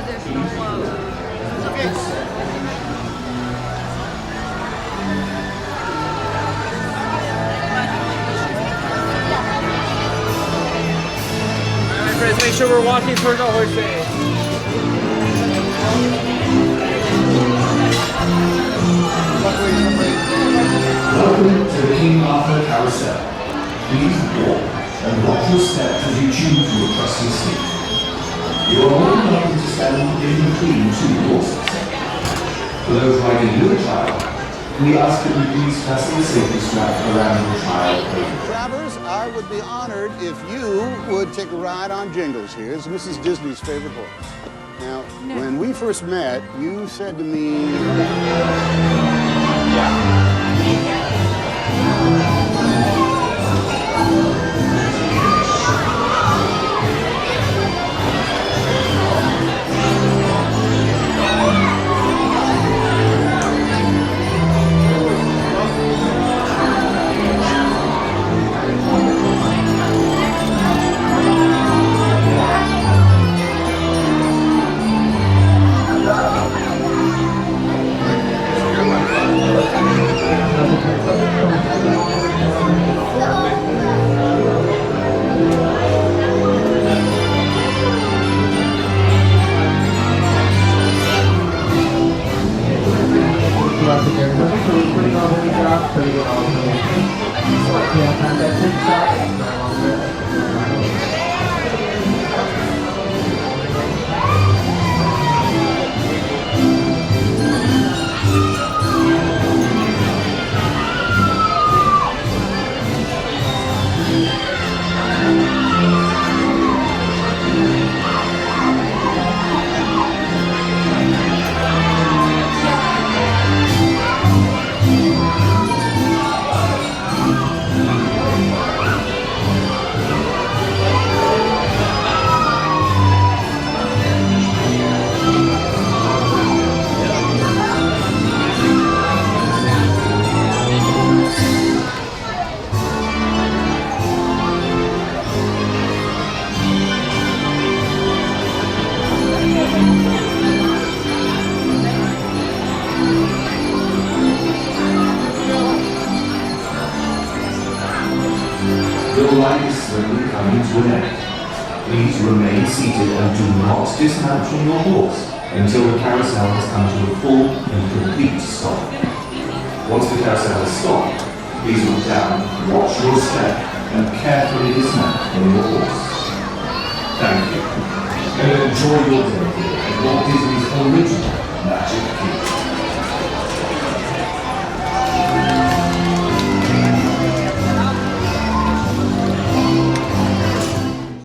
Friends, make sure we're walking towards the horses. Welcome to the King Arthur Carrousel. Please walk and watch your step as you choose your trusty steed. You are more than welcome to stand in between two horses. For those riding with a child, we ask that you please fasten the safety strap around your child. Travers, I would be honored if you would take a ride on Jingles here. It's Mrs. Disney's favorite horse. Now, when we first met, you said to me... Your ride is slowly coming to an end. Please remain seated and do not dismount from your horse until the carousel has come to a full and complete stop. Once the carousel has stopped, please look down, watch your step, and carefully dismount from your horse. Thank you. And enjoy your day at Walt Disney's original Magic Kingdom.